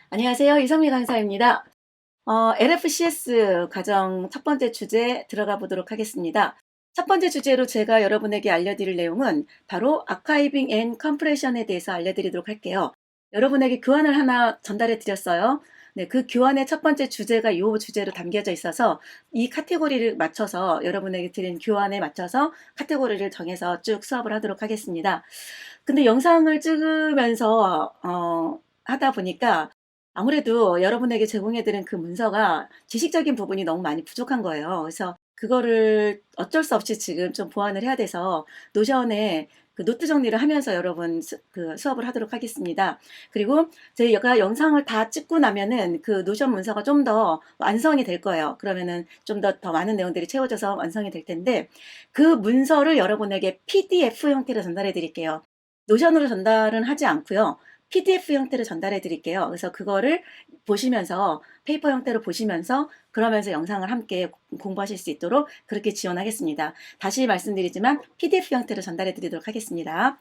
안녕하세요. 이성미 강사입니다. LFCS 과정 첫 번째 주제 들어가 보도록 하겠습니다. 첫 번째 주제로 제가 여러분에게 알려드릴 내용은 바로 아카이빙 앤 컴프레션에 대해서 알려드리도록 할게요. 여러분에게 교환을 하나 전달해 드렸어요. 네, 그 교환의 첫 번째 주제가 이 주제로 담겨져 있어서 이 카테고리를 맞춰서 여러분에게 드린 교환에 맞춰서 카테고리를 정해서 쭉 수업을 하도록 하겠습니다. 근데 영상을 찍으면서 하다 보니까 아무래도 여러분에게 제공해드린 그 문서가 지식적인 부분이 너무 많이 부족한 거예요. 그래서 그거를 어쩔 수 없이 지금 좀 보완을 해야 돼서 노션에 그 노트 정리를 하면서 여러분 그 수업을 하도록 하겠습니다. 그리고 제가 영상을 다 찍고 나면은 그 노션 문서가 좀 더 완성이 될 거예요. 그러면은 좀 더 많은 내용들이 채워져서 완성이 될 텐데 그 문서를 여러분에게 PDF 형태로 전달해 드릴게요. 노션으로 전달은 하지 않고요. PDF 형태로 전달해 드릴게요. 그래서 그거를 보시면서 페이퍼 형태로 보시면서 그러면서 영상을 함께 공부하실 수 있도록 그렇게 지원하겠습니다. 다시 말씀드리지만 PDF 형태로 전달해 드리도록 하겠습니다.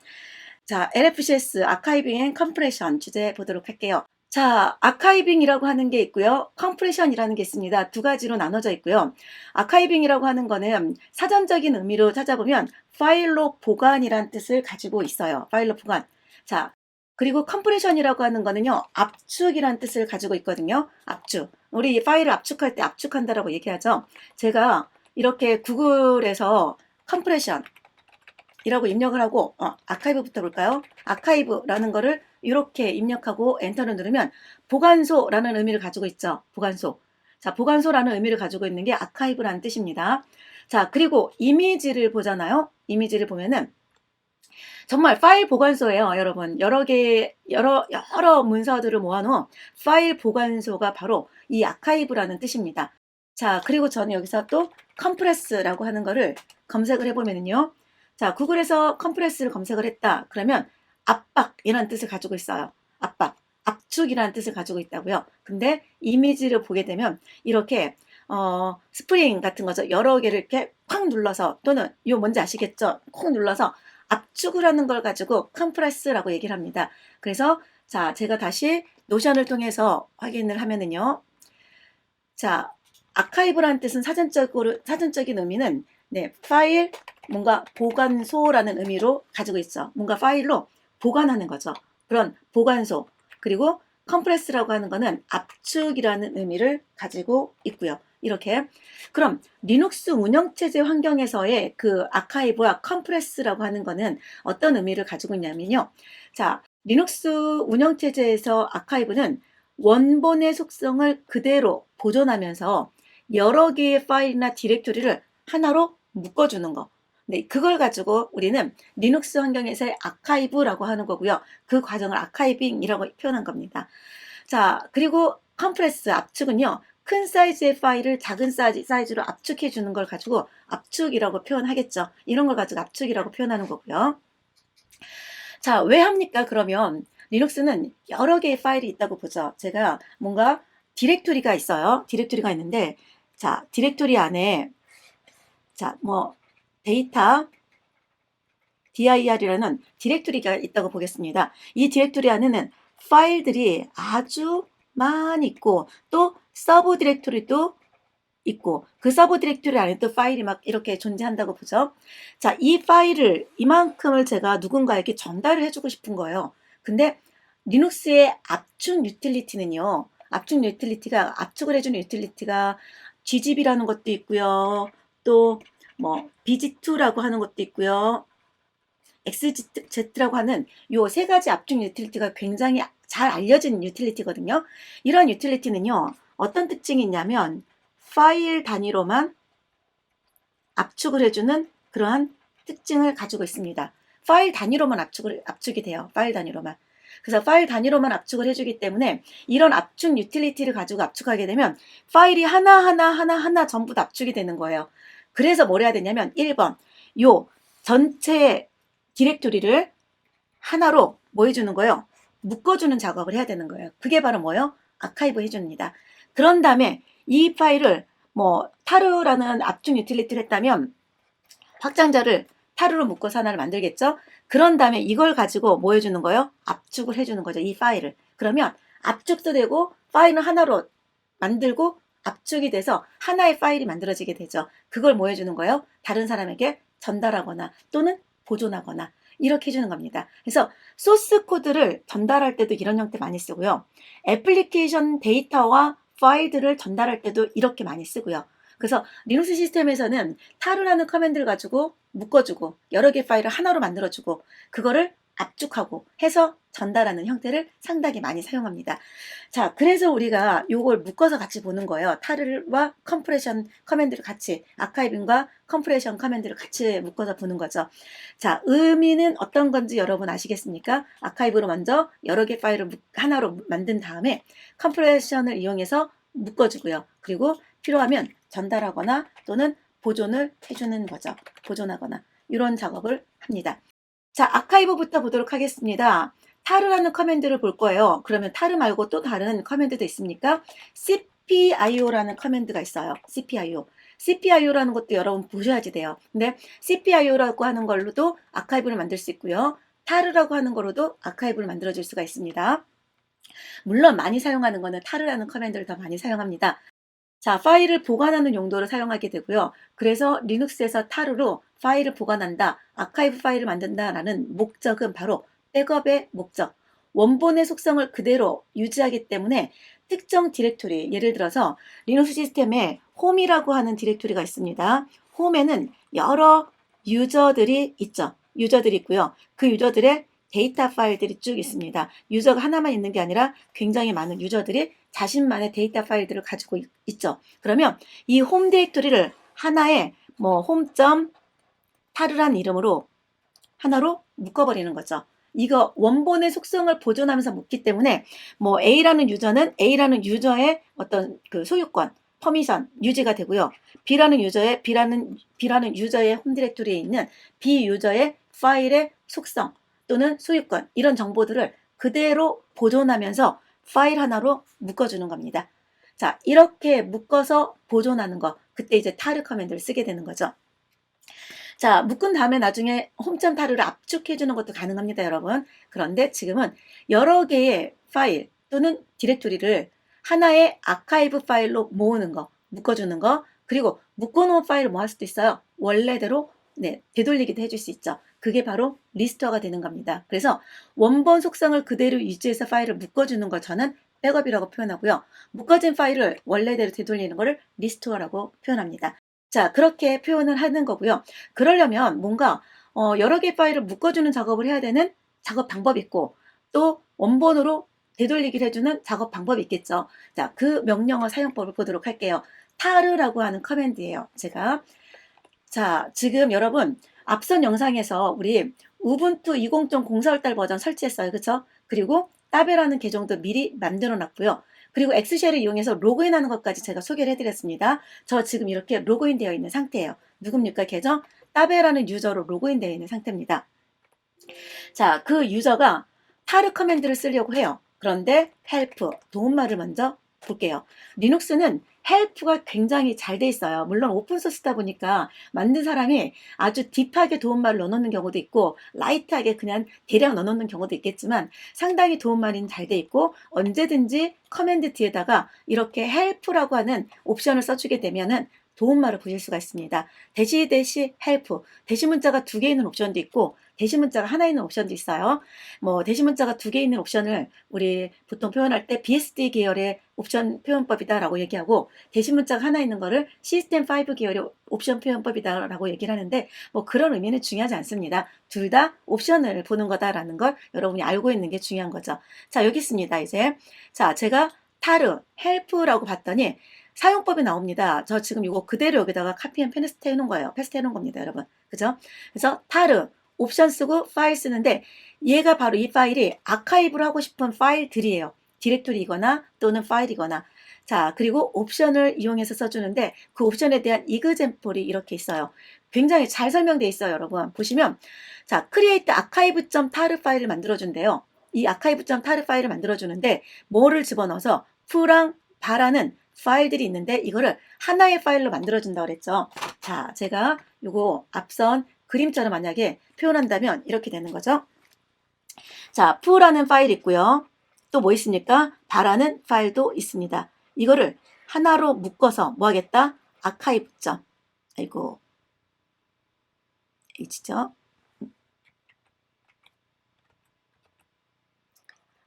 자, LFCS 아카이빙 앤 컴프레션 주제 보도록 할게요. 자, 아카이빙이라고 하는 게 있고요. 컴프레션이라는 게 있습니다. 두 가지로 나눠져 있고요. 아카이빙이라고 하는 거는 사전적인 의미로 찾아보면 파일로 보관이란 뜻을 가지고 있어요. 파일로 보관. 자, 그리고 컴프레션이라고 하는 거는요. 압축이란 뜻을 가지고 있거든요. 압축. 우리 파일을 압축할 때 압축한다라고 얘기하죠. 제가 이렇게 구글에서 컴프레션 이라고 입력을 하고 아카이브부터 볼까요? 아카이브라는 거를 이렇게 입력하고 엔터를 누르면 보관소라는 의미를 가지고 있죠. 보관소. 자, 보관소라는 의미를 가지고 있는 게 아카이브라는 뜻입니다. 자, 그리고 이미지를 보잖아요. 이미지를 보면은 정말 파일 보관소예요, 여러분. 여러 문서들을 모아놓은 파일 보관소가 바로 이 아카이브라는 뜻입니다. 자, 그리고 저는 여기서 또 컴프레스라고 하는 거를 검색을 해보면요. 자, 구글에서 컴프레스를 검색을 했다. 그러면 압박이라는 뜻을 가지고 있어요. 압박, 압축이라는 뜻을 가지고 있다고요. 근데 이미지를 보게 되면 이렇게 스프링 같은 거죠. 여러 개를 이렇게 콱 눌러서 또는 이거 뭔지 아시겠죠? 콕 눌러서 압축을 하는 걸 가지고 컴프레스라고 얘기를 합니다. 그래서 자, 제가 다시 노션을 통해서 확인을 하면은요. 자, 아카이브라는 뜻은 사전적인 의미는 네, 파일, 뭔가 보관소라는 의미로 가지고 있어. 뭔가 파일로 보관하는 거죠. 그런 보관소. 그리고 컴프레스라고 하는 거는 압축이라는 의미를 가지고 있고요. 이렇게. 그럼 리눅스 운영체제 환경에서의 그 아카이브와 컴프레스라고 하는 거는 어떤 의미를 가지고 있냐면요. 자, 리눅스 운영체제에서 아카이브는 원본의 속성을 그대로 보존하면서 여러 개의 파일이나 디렉토리를 하나로 묶어주는 거. 네, 그걸 가지고 우리는 리눅스 환경에서의 아카이브라고 하는 거고요. 그 과정을 아카이빙이라고 표현한 겁니다. 자, 그리고 컴프레스 압축은요. 큰 사이즈의 파일을 작은 사이즈로 압축해 주는 걸 가지고 압축이라고 표현하겠죠. 이런 걸 가지고 압축이라고 표현하는 거고요. 자, 왜 합니까? 그러면 리눅스는 여러 개의 파일이 있다고 보죠. 제가 뭔가 디렉토리가 있어요. 디렉토리가 있는데 자, 디렉토리 안에 자, 뭐 데이터 dir이라는 디렉토리가 있다고 보겠습니다. 이 디렉토리 안에는 파일들이 아주 많이 있고 또 서브 디렉토리도 있고 그 서브 디렉토리 안에 또 파일이 막 이렇게 존재한다고 보죠. 자, 이 파일을 이만큼을 제가 누군가에게 전달을 해주고 싶은 거예요. 근데 리눅스의 압축 유틸리티는요. 압축 유틸리티가 압축을 해주는 유틸리티가 gzip이라는 것도 있고요. 또 뭐 bg2라고 하는 것도 있고요. XZ라고 하는 요 세 가지 압축 유틸리티가 굉장히 잘 알려진 유틸리티거든요. 이런 유틸리티는요. 어떤 특징이 있냐면 파일 단위로만 압축을 해주는 그러한 특징을 가지고 있습니다. 파일 단위로만 압축이 돼요. 파일 단위로만. 그래서 파일 단위로만 압축을 해주기 때문에 이런 압축 유틸리티를 가지고 압축하게 되면 파일이 하나하나 전부 다 압축이 되는 거예요. 그래서 뭘 해야 되냐면 1번 요 전체 디렉토리를 하나로 뭐 해주는 거예요? 묶어주는 작업을 해야 되는 거예요. 그게 바로 뭐예요? 아카이브 해줍니다. 그런 다음에 이 파일을 뭐 타르라는 압축 유틸리티를 했다면 확장자를 타르로 묶어서 하나를 만들겠죠? 그런 다음에 이걸 가지고 뭐 해주는 거예요? 압축을 해주는 거죠. 이 파일을. 그러면 압축도 되고 파일은 하나로 만들고 압축이 돼서 하나의 파일이 만들어지게 되죠. 그걸 뭐 해주는 거예요? 다른 사람에게 전달하거나 또는 보존하거나 이렇게 해주는 겁니다. 그래서 소스 코드를 전달할 때도 이런 형태 많이 쓰고요. 애플리케이션 데이터와 파일들을 전달할 때도 이렇게 많이 쓰고요. 그래서 리눅스 시스템에서는 타르라는 커맨드를 가지고 묶어주고 여러 개 파일을 하나로 만들어주고 그거를 압축하고 해서 전달하는 형태를 상당히 많이 사용합니다. 자, 그래서 우리가 요걸 묶어서 같이 보는 거예요. 타르와 컴프레션 커맨드를 같이, 아카이빙과 컴프레션 커맨드를 같이 묶어서 보는 거죠. 자, 의미는 어떤 건지 여러분 아시겠습니까? 아카이브로 먼저 여러 개 파일을 하나로 만든 다음에 컴프레션을 이용해서 묶어주고요. 그리고 필요하면 전달하거나 또는 보존을 해주는 거죠. 보존하거나 이런 작업을 합니다. 자, 아카이브부터 보도록 하겠습니다. 타르라는 커맨드를 볼 거예요. 그러면 타르 말고 또 다른 커맨드도 있습니까? cpio라는 커맨드가 있어요. cpio. cpio라는 것도 여러분 보셔야지 돼요. 근데 cpio라고 하는 걸로도 아카이브를 만들 수 있고요. 타르라고 하는 걸로도 아카이브를 만들어 줄 수가 있습니다. 물론 많이 사용하는 거는 타르라는 커맨드를 더 많이 사용합니다. 자, 파일을 보관하는 용도로 사용하게 되고요. 그래서 리눅스에서 타르로 파일을 보관한다, 아카이브 파일을 만든다라는 목적은 바로 백업의 목적, 원본의 속성을 그대로 유지하기 때문에 특정 디렉토리, 예를 들어서 리눅스 시스템에 홈이라고 하는 디렉토리가 있습니다. 홈에는 여러 유저들이 있죠. 유저들이 있고요. 그 유저들의 데이터 파일들이 쭉 있습니다. 유저가 하나만 있는 게 아니라 굉장히 많은 유저들이 자신만의 데이터 파일들을 가지고 있죠. 그러면 이 홈 디렉토리를 하나의 뭐 홈.타르란 이름으로 하나로 묶어버리는 거죠. 이거 원본의 속성을 보존하면서 묶기 때문에 뭐 A라는 유저는 A라는 유저의 어떤 그 소유권, 퍼미션 유지가 되고요. B라는 유저의 홈 디렉토리에 있는 B 유저의 파일의 속성 또는 소유권 이런 정보들을 그대로 보존하면서 파일 하나로 묶어주는 겁니다. 자, 이렇게 묶어서 보존하는 거, 그때 이제 타르 커맨드를 쓰게 되는 거죠. 자, 묶은 다음에 나중에 홈.타르를 압축해주는 것도 가능합니다, 여러분. 그런데 지금은 여러 개의 파일 또는 디렉토리를 하나의 아카이브 파일로 모으는 거, 묶어주는 거, 그리고 묶어놓은 파일을 뭐 할 수도 있어요. 원래대로 되돌리기도 해줄 수 있죠. 그게 바로 리스토어가 되는 겁니다. 그래서 원본 속성을 그대로 유지해서 파일을 묶어주는 걸 저는 백업이라고 표현하고요. 묶어진 파일을 원래대로 되돌리는 것을 리스토어라고 표현합니다. 자, 그렇게 표현을 하는 거고요. 그러려면 뭔가 여러 개의 파일을 묶어주는 작업을 해야 되는 작업 방법이 있고 또 원본으로 되돌리기를 해주는 작업 방법이 있겠죠. 자, 그 명령어 사용법을 보도록 할게요. 타르라고 하는 커맨드예요. 자, 지금 여러분 앞선 영상에서 우리 우분투 20.04월 버전 설치했어요. 그쵸? 그리고 따베라는 계정도 미리 만들어 놨고요. 그리고 엑스쉘을 이용해서 로그인하는 것까지 제가 소개를 해드렸습니다. 저 지금 이렇게 로그인 되어 있는 상태예요. 누굽니까? 계정 따베라는 유저로 로그인 되어 있는 상태입니다. 자, 그 유저가 타르 커맨드를 쓰려고 해요. 그런데 헬프, 도움말을 먼저 볼게요. 리눅스는 헬프가 굉장히 잘 돼 있어요. 물론 오픈소스다 보니까 만든 사람이 아주 딥하게 도움말을 넣어놓는 경우도 있고 라이트하게 그냥 대략 넣어놓는 경우도 있겠지만 상당히 도움말이 잘 돼 있고 언제든지 커맨드 뒤에다가 이렇게 헬프라고 하는 옵션을 써주게 되면은 도움말을 보실 수가 있습니다. 대시 헬프, 대시 문자가 2개 있는 옵션도 있고 대시 문자가 하나 있는 옵션도 있어요. 뭐 대시 문자가 2개 있는 옵션을 우리 보통 표현할 때 BSD 계열의 옵션 표현법이다라고 얘기하고 대시 문자가 하나 있는 거를 시스템 5 계열의 옵션 표현법이다라고 얘기를 하는데 뭐 그런 의미는 중요하지 않습니다. 둘 다 옵션을 보는 거다라는 걸 여러분이 알고 있는 게 중요한 거죠. 자, 여기 있습니다. 이제 자, 제가 타르, 헬프라고 봤더니 사용법이 나옵니다. 저 지금 이거 그대로 여기다가 카피 앤 페스트 해놓은 거예요. 페스트 해놓은 겁니다, 여러분. 그죠? 그래서 타르, 옵션 쓰고 파일 쓰는데 얘가 바로 이 파일이 아카이브를 하고 싶은 파일들이에요. 디렉토리이거나 또는 파일이거나. 자, 그리고 옵션을 이용해서 써주는데 그 옵션에 대한 이그젠플이 이렇게 있어요. 굉장히 잘 설명되어 있어요, 여러분. 보시면 자, create archive.tar 파일을 만들어준대요. 이 archive.tar 파일을 만들어주는데 뭐를 집어넣어서 f랑 바라는 파일들이 있는데 이거를 하나의 파일로 만들어준다고 그랬죠. 자, 제가 요거 앞선 그림처럼 만약에 표현한다면 이렇게 되는 거죠. 자, 푸라는 파일 있고요. 또 뭐 있습니까? 바라는 파일도 있습니다. 이거를 하나로 묶어서 뭐 하겠다? 아카이브 점, 아이고, H죠?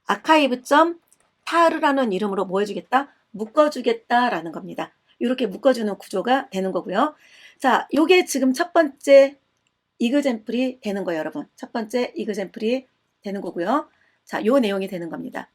아카이브 점 타르라는 이름으로 뭐 해주겠다? 묶어주겠다라는 겁니다. 이렇게 묶어주는 구조가 되는 거고요. 자, 요게 지금 첫 번째 이그젬플이 되는 거예요, 여러분. 첫 번째 이그젬플이 되는 거고요. 자, 요 내용이 되는 겁니다.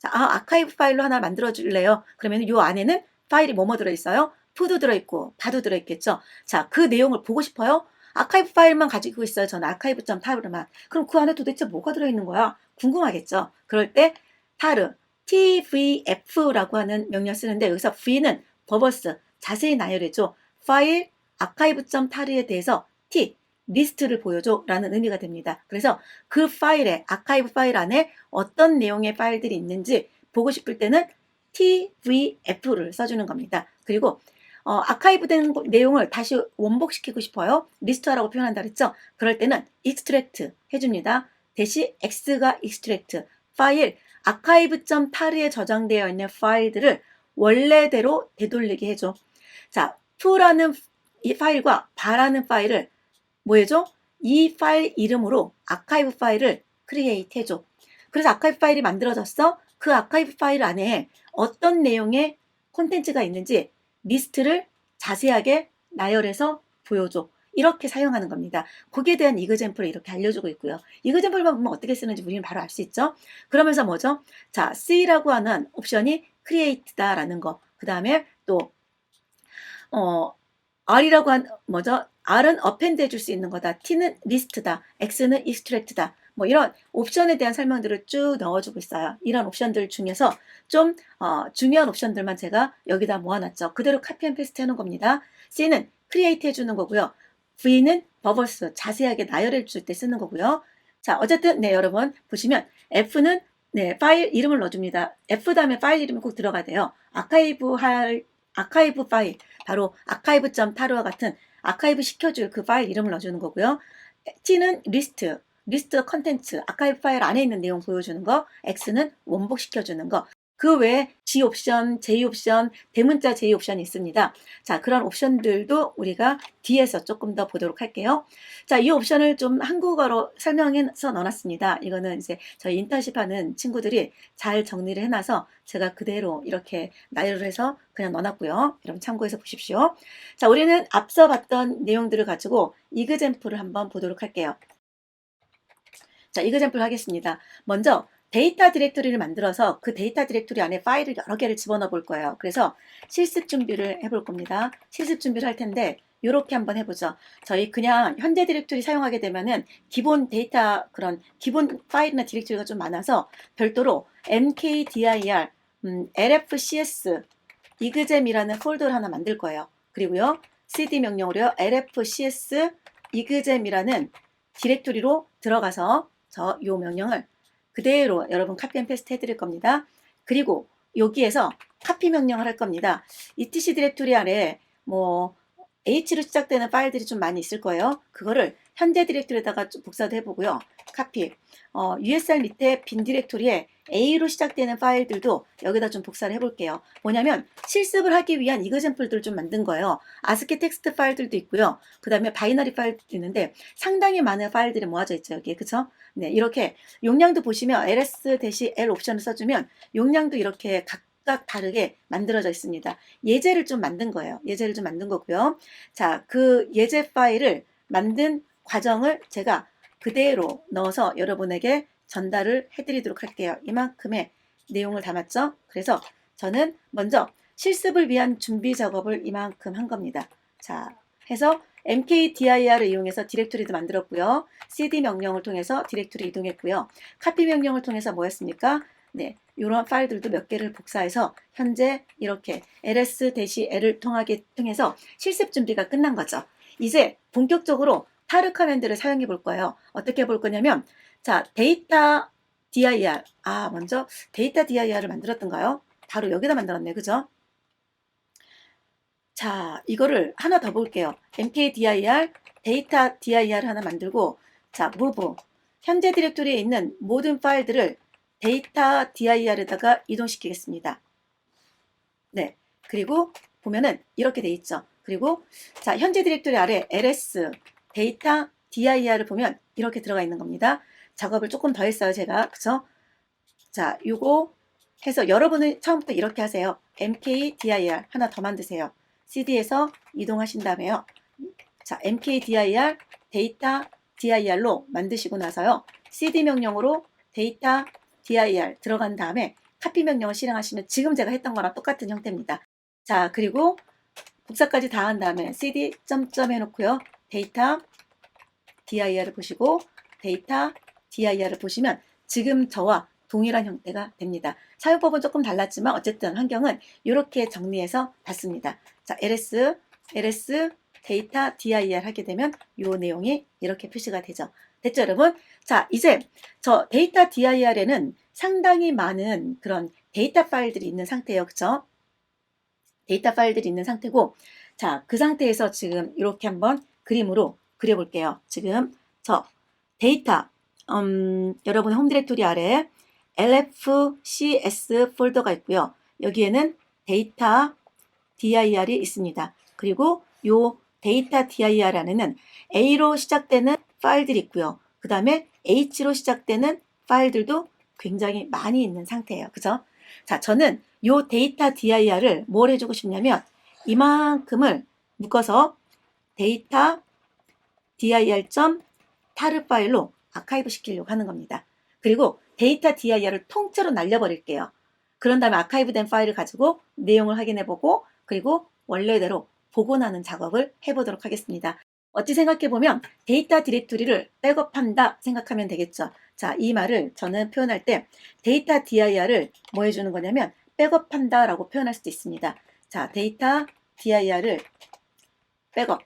자, 아카이브 파일로 하나 만들어 줄래요? 그러면 요 안에는 파일이 뭐뭐 들어있어요? 푸도 들어있고 바도 들어있겠죠. 자, 그 내용을 보고 싶어요? 아카이브 파일만 가지고 있어요. 저는 아카이브.타르만. 그럼 그 안에 도대체 뭐가 들어있는 거야? 궁금하겠죠. 그럴 때 타르, tvf라고 하는 명령 쓰는데 여기서 v는 버버스, 자세히 나열해줘. 파일 아카이브.타르에 대해서 t, 리스트를 보여줘 라는 의미가 됩니다. 그래서 그 파일에 아카이브 파일 안에 어떤 내용의 파일들이 있는지 보고 싶을 때는 tvf를 써주는 겁니다. 그리고 아카이브된 내용을 다시 원복시키고 싶어요. 리스트화라고 표현한다 그랬죠? 그럴 때는 extract 해줍니다. 대시 x가 extract, 파일 아카이브.ta르에 저장되어 있는 파일들을 원래대로 되돌리게 해줘. 자, to라는 이 파일과 바라는 파일을 뭐 해줘? 이 파일 이름으로 아카이브 파일을 크리에이트 해줘. 그래서 아카이브 파일이 만들어졌어. 그 아카이브 파일 안에 어떤 내용의 콘텐츠가 있는지 리스트를 자세하게 나열해서 보여줘. 이렇게 사용하는 겁니다. 거기에 대한 이그젬플을 이렇게 알려주고 있고요. 이그젬플만 보면 어떻게 쓰는지 우리는 바로 알 수 있죠. 그러면서 뭐죠? 자, C라고 하는 옵션이 create다라는 거. 그 다음에 또 R이라고 한 뭐죠? R은 append 해줄 수 있는 거다. T는 리스트다. X는 extract다. 뭐 이런 옵션에 대한 설명들을 쭉 넣어주고 있어요. 이런 옵션들 중에서 좀 중요한 옵션들만 제가 여기다 모아놨죠. 그대로 카피 앤 페스트 해놓은 겁니다. C는 create 해주는 거고요. V는 버버스 자세하게 나열해 줄 때 쓰는 거고요. 자, 어쨌든 네, 여러분 보시면 F는 네, 파일 이름을 넣어줍니다. F 다음에 파일 이름이 꼭 들어가야 돼요. 아카이브 파일, 바로 아카이브.타르와 같은 아카이브 시켜줄 그 파일 이름을 넣어주는 거고요. T는 리스트 컨텐츠, 아카이브 파일 안에 있는 내용 보여주는 거, X는 원복시켜주는 거. 그 외에 G 옵션, J 옵션, 대문자 J 옵션이 있습니다. 자, 그런 옵션들도 우리가 뒤에서 조금 더 보도록 할게요. 자, 이 옵션을 좀 한국어로 설명해서 넣어놨습니다. 이거는 이제 저희 인턴십 하는 친구들이 잘 정리를 해놔서 제가 그대로 이렇게 나열을 해서 그냥 넣어놨고요. 여러분 참고해서 보십시오. 자, 우리는 앞서 봤던 내용들을 가지고 이그젬플을 한번 보도록 할게요. 자, 이그젬플 하겠습니다. 먼저 데이터 디렉토리를 만들어서 그 데이터 디렉토리 안에 파일을 여러 개를 집어넣어 볼 거예요. 그래서 실습 준비를 해볼 겁니다. 실습 준비를 할 텐데 이렇게 한번 해보죠. 저희 그냥 현재 디렉토리 사용하게 되면은 기본 데이터 그런 기본 파일이나 디렉토리가 좀 많아서 별도로 mkdir, lfcs 이그젬이라는 폴더를 하나 만들 거예요. 그리고요 cd 명령으로요 lfcs 이그젬이라는 디렉토리로 들어가서 요 명령을 그대로 여러분 카피 앤 페스트 해드릴 겁니다. 그리고 여기에서 카피 명령을 할 겁니다. etc 디렉토리 안에 뭐 h로 시작되는 파일들이 좀 많이 있을 거예요. 그거를 현재 디렉토리에다가 좀 복사도 해보고요. 카피 usr 밑에 빈 디렉토리에 a로 시작되는 파일들도 여기다 좀 복사를 해볼게요. 뭐냐면 실습을 하기 위한 이그젬플들을 좀 만든 거예요. 아스키 텍스트 파일들도 있고요. 그 다음에 바이너리 파일도 있는데 상당히 많은 파일들이 모아져 있죠. 여기에. 그쵸? 네, 이렇게 용량도 보시면 ls-l 옵션을 써주면 용량도 이렇게 각각 다르게 만들어져 있습니다. 예제를 좀 만든 거예요. 예제를 좀 만든 거고요. 자, 그 예제 파일을 만든 과정을 제가 그대로 넣어서 여러분에게 전달을 해드리도록 할게요. 이만큼의 내용을 담았죠? 그래서 저는 먼저 실습을 위한 준비 작업을 이만큼 한 겁니다. 자, 해서 mkdir을 이용해서 디렉토리도 만들었고요. cd 명령을 통해서 디렉토리 이동했고요. 카피 명령을 통해서 뭐 했습니까? 네, 이런 파일들도 몇 개를 복사해서 현재 이렇게 ls-l을 통해서 실습 준비가 끝난 거죠. 이제 본격적으로 타르 커맨드를 사용해 볼 거예요. 어떻게 볼 거냐면 자, 데이터 dir 먼저 데이터 dir을 만들었던가요? 바로 여기다 만들었네. 그죠? 자, 이거를 하나 더 볼게요. mkdir 데이터 dir 하나 만들고 자, move 현재 디렉토리에 있는 모든 파일들을 데이터 dir에다가 이동시키겠습니다. 네. 그리고 보면은 이렇게 돼 있죠. 그리고 자, 현재 디렉토리 아래 ls 데이터 dir을 보면 이렇게 들어가 있는 겁니다. 작업을 조금 더 했어요, 제가. 그쵸? 자, 요거 해서 여러분은 처음부터 이렇게 하세요. mkdir 하나 더 만드세요. cd에서 이동하신 다음에요. 자, mkdir 데이터 dir로 만드시고 나서요. cd 명령으로 데이터 dir 들어간 다음에 카피 명령을 실행하시면 지금 제가 했던 거랑 똑같은 형태입니다. 자, 그리고 복사까지 다 한 다음에 cd 점점 해놓고요. 데이터 dir을 보시고 데이터 dir을 보시면 지금 저와 동일한 형태가 됩니다. 사용법은 조금 달랐지만 어쨌든 환경은 이렇게 정리해서 봤습니다. 자, ls 데이터 dir 하게 되면 이 내용이 이렇게 표시가 되죠. 됐죠, 여러분? 자, 이제 저 데이터 dir에는 상당히 많은 그런 데이터 파일들이 있는 상태예요. 그쵸? 데이터 파일들이 있는 상태고, 자, 그 상태에서 지금 이렇게 한번 그림으로 그려볼게요. 지금 저 데이터, 여러분 홈 디렉토리 아래 lfcs 폴더가 있고요. 여기에는 데이터 dir이 있습니다. 그리고 요 데이터 dir 안에는 a로 시작되는 파일들이 있고요. 그 다음에 h로 시작되는 파일들도 굉장히 많이 있는 상태예요. 그죠? 자, 저는 요 데이터 dir을 뭘 해주고 싶냐면 이만큼을 묶어서 데이터 dir.tar 파일로 아카이브 시키려고 하는 겁니다. 그리고 데이터 dir을 통째로 날려버릴게요. 그런 다음에 아카이브된 파일을 가지고 내용을 확인해보고 그리고 원래대로 복원하는 작업을 해보도록 하겠습니다. 어찌 생각해보면 데이터 디렉토리를 백업한다 생각하면 되겠죠. 자, 이 말을 저는 표현할 때 데이터 dir을 뭐 해주는 거냐면 백업한다 라고 표현할 수도 있습니다. 자, 데이터 dir을 백업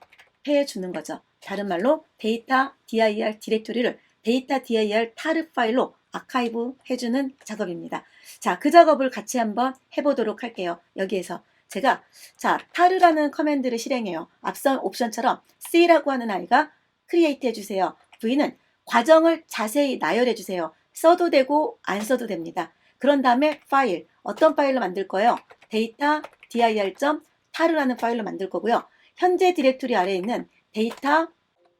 해주는 거죠. 다른 말로 데이터 dir 디렉토리를 데이터 dir tar 파일로 아카이브 해주는 작업입니다. 자, 그 작업을 같이 한번 해보도록 할게요. 여기에서 제가 자, tar라는 커맨드를 실행해요. 앞선 옵션처럼 C라고 하는 아이가 크리에이트 해주세요. V는 과정을 자세히 나열해 주세요. 써도 되고 안 써도 됩니다. 그런 다음에 파일, 어떤 파일로 만들 거예요? 데이터 dir.tar라는 파일로 만들 거고요. 현재 디렉토리 아래에 있는 데이터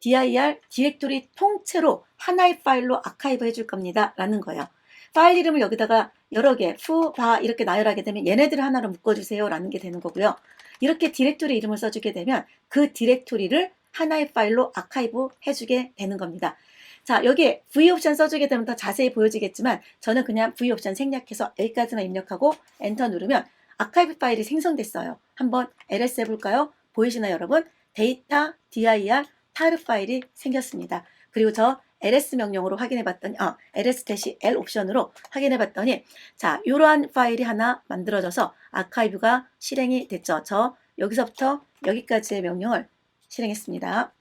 dir 디렉토리 통째로 하나의 파일로 아카이브 해줄 겁니다. 라는 거예요. 파일 이름을 여기다가 여러 개, fu, 바 이렇게 나열하게 되면 얘네들을 하나로 묶어주세요. 라는 게 되는 거고요. 이렇게 디렉토리 이름을 써주게 되면 그 디렉토리를 하나의 파일로 아카이브 해주게 되는 겁니다. 자, 여기에 V 옵션 써주게 되면 더 자세히 보여지겠지만 저는 그냥 V 옵션 생략해서 여기까지만 입력하고 엔터 누르면 아카이브 파일이 생성됐어요. 한번 ls 해볼까요? 보이시나요, 여러분? 데이터 dir tar 파일이 생겼습니다. 그리고 저 ls 명령으로 확인해봤더니 ls-l 옵션으로 확인해봤더니 자, 이러한 파일이 하나 만들어져서 아카이브가 실행이 됐죠. 저 여기서부터 여기까지의 명령을 실행했습니다.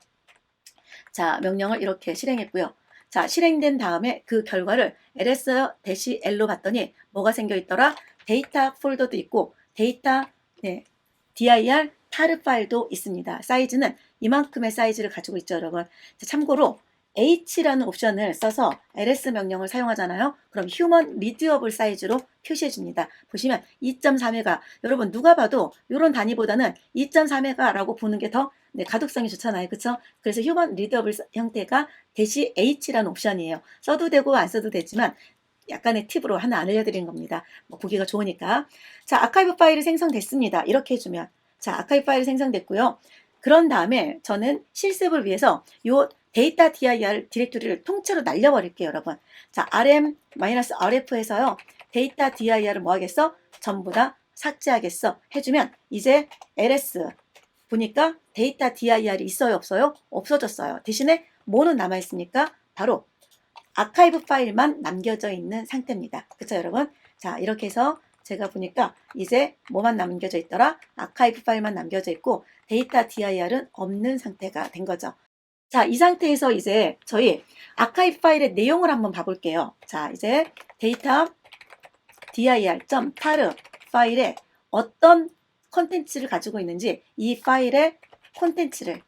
자, 명령을 이렇게 실행했고요. 자, 실행된 다음에 그 결과를 ls-l로 봤더니 뭐가 생겨 있더라? 데이터 폴더도 있고 데이터 dir tar 파일도 있습니다. 사이즈는 이만큼의 사이즈를 가지고 있죠, 여러분. 자, 참고로 h라는 옵션을 써서 ls 명령을 사용하잖아요. 그럼 human readable 사이즈로 표시해 줍니다. 보시면 2.3메가, 여러분 누가 봐도 이런 단위보다는 2.3메가라고 보는 게 더 가독성이 좋잖아요. 그쵸? 그래서 human readable 형태가 -h라는 옵션이에요. 써도 되고 안 써도 되지만 약간의 팁으로 하나 알려드리는 겁니다. 뭐 보기가 좋으니까. 자, 아카이브 파일이 생성됐습니다. 이렇게 해주면. 자, 아카이브 파일이 생성됐고요. 그런 다음에 저는 실습을 위해서 요 데이터 dir 디렉토리를 통째로 날려버릴게요, 여러분. 자, rm-rf에서요. 데이터 dir을 뭐 하겠어? 전부 다 삭제하겠어. 해주면 이제 ls 보니까 데이터 dir이 있어요, 없어요? 없어졌어요. 대신에 뭐는 남아있습니까? 바로 아카이브 파일만 남겨져 있는 상태입니다. 그쵸, 여러분? 자, 이렇게 해서 제가 보니까 이제 뭐만 남겨져 있더라? 아카이브 파일만 남겨져 있고 데이터 dir은 없는 상태가 된 거죠. 자, 이 상태에서 이제 저희 아카이브 파일의 내용을 한번 봐볼게요. 자, 이제 데이터 dir.tar 파일에 어떤 콘텐츠를 가지고 있는지 이 파일의 콘텐츠를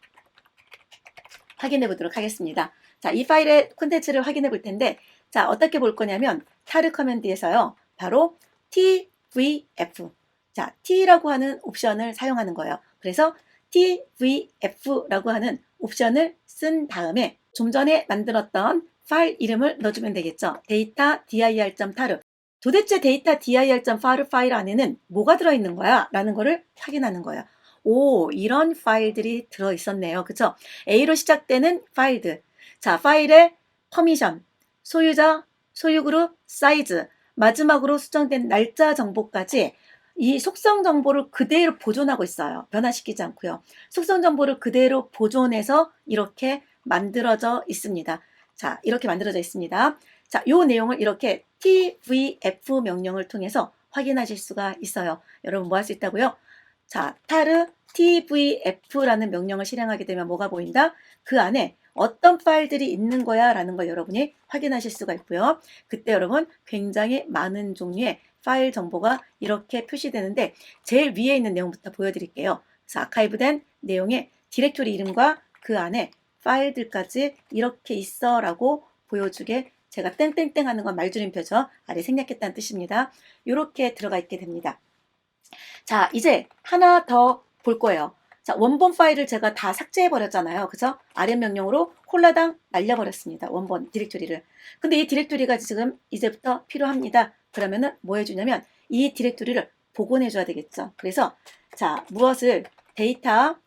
확인해 보도록 하겠습니다. 자, 이 파일의 콘텐츠를 확인해 볼 텐데, 자, 어떻게 볼 거냐면, 타르 커맨드에서요. 바로 tvf. 자, t라고 하는 옵션을 사용하는 거예요. 그래서 tvf라고 하는 옵션을 쓴 다음에 좀 전에 만들었던 파일 이름을 넣어주면 되겠죠. 데이터 dir.tar. 도대체 데이터 dir.far 파일 안에는 뭐가 들어있는 거야? 라는 거를 확인하는 거예요. 오, 이런 파일들이 들어있었네요. 그쵸? A로 시작되는 파일들. 자, 파일의 퍼미션, 소유자, 소유그룹, 사이즈, 마지막으로 수정된 날짜 정보까지 이 속성 정보를 그대로 보존하고 있어요. 변화시키지 않고요. 속성 정보를 그대로 보존해서 이렇게 만들어져 있습니다. 자, 이렇게 만들어져 있습니다. 자, 요 내용을 이렇게 tvf 명령을 통해서 확인하실 수가 있어요. 여러분 뭐 할 수 있다고요? 자, 타르 tvf라는 명령을 실행하게 되면 뭐가 보인다? 그 안에 어떤 파일들이 있는 거야 라는 걸 여러분이 확인하실 수가 있고요. 그때 여러분 굉장히 많은 종류의 파일 정보가 이렇게 표시되는데 제일 위에 있는 내용부터 보여드릴게요. 그래서 아카이브된 내용의 디렉토리 이름과 그 안에 파일들까지 이렇게 있어 라고 보여주게 제가 땡땡땡 하는 건 말줄임표죠. 아래 생략했다는 뜻입니다. 이렇게 들어가 있게 됩니다. 자, 이제 하나 더 볼 거예요. 자, 원본 파일을 제가 다 삭제해 버렸잖아요. 그죠? RM 명령으로 홀라당 날려버렸습니다. 원본 디렉토리를. 근데 이 디렉토리가 지금 이제부터 필요합니다. 그러면은 뭐 해주냐면 이 디렉토리를 복원해 줘야 되겠죠. 그래서 자, 무엇을 데이터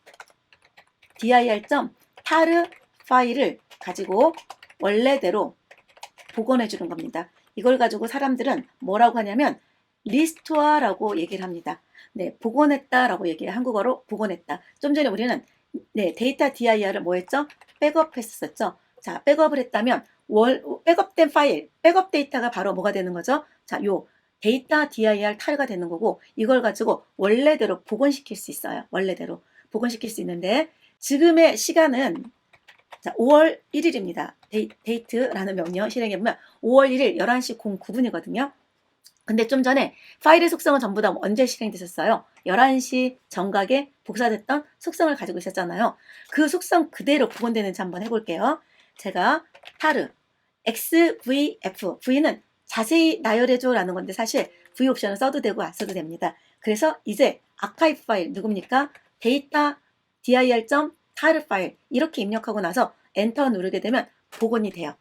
dir.tar 파일을 가지고 원래대로 복원해 주는 겁니다. 이걸 가지고 사람들은 뭐라고 하냐면 리스토어라고 얘기를 합니다. 네, 복원했다라고 얘기해요. 한국어로 복원했다. 좀 전에 우리는 네, 데이터 dir을 뭐 했죠? 백업했었죠. 자, 백업을 했다면 백업된 파일, 백업 데이터가 바로 뭐가 되는 거죠? 자, 요 데이터 dir tar가 되는 거고 이걸 가지고 원래대로 복원시킬 수 있어요. 원래대로 복원시킬 수 있는데 지금의 시간은 자, 5월 1일입니다. 데이트라는 명령 실행해보면 5월 1일 11시 09분이거든요. 근데 좀 전에 파일의 속성은 전부 다 언제 실행되셨어요? 11시 정각에 복사됐던 속성을 가지고 있었잖아요. 그 속성 그대로 복원되는지 한번 해볼게요. 제가 타르 xvf, v는 자세히 나열해줘 라는 건데 사실 v 옵션을 써도 되고 안 써도 됩니다. 그래서 이제 아카이브 파일 누굽니까? 데이터 dir.tar 파일 이렇게 입력하고 나서 엔터 누르게 되면 복원이 돼요.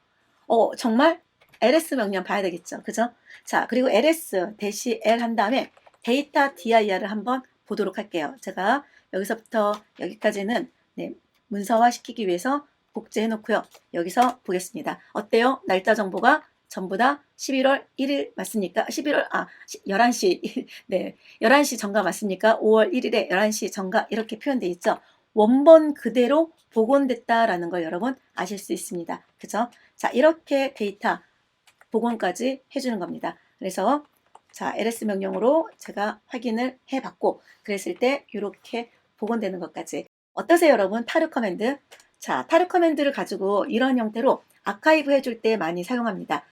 정말 ls 명령 봐야 되겠죠. 그죠? 자, 그리고 ls-l 한 다음에 데이터 dir을 한번 보도록 할게요. 제가 여기서부터 여기까지는 네, 문서화 시키기 위해서 복제해 놓고요. 여기서 보겠습니다. 어때요? 날짜 정보가 전부 다 11월 1일 맞습니까? 11시, 네, 11시 정각 맞습니까? 5월 1일에 11시 정각 이렇게 표현되어 있죠. 원본 그대로 복원됐다라는 걸 여러분 아실 수 있습니다. 그죠? 자, 이렇게 데이터 복원까지 해주는 겁니다. 그래서 자, ls 명령으로 제가 확인을 해봤고 그랬을 때 이렇게 복원되는 것까지 어떠세요 여러분? 타르 커맨드. 자, 타르 커맨드를 가지고 이런 형태로 아카이브 해줄 때 많이 사용합니다.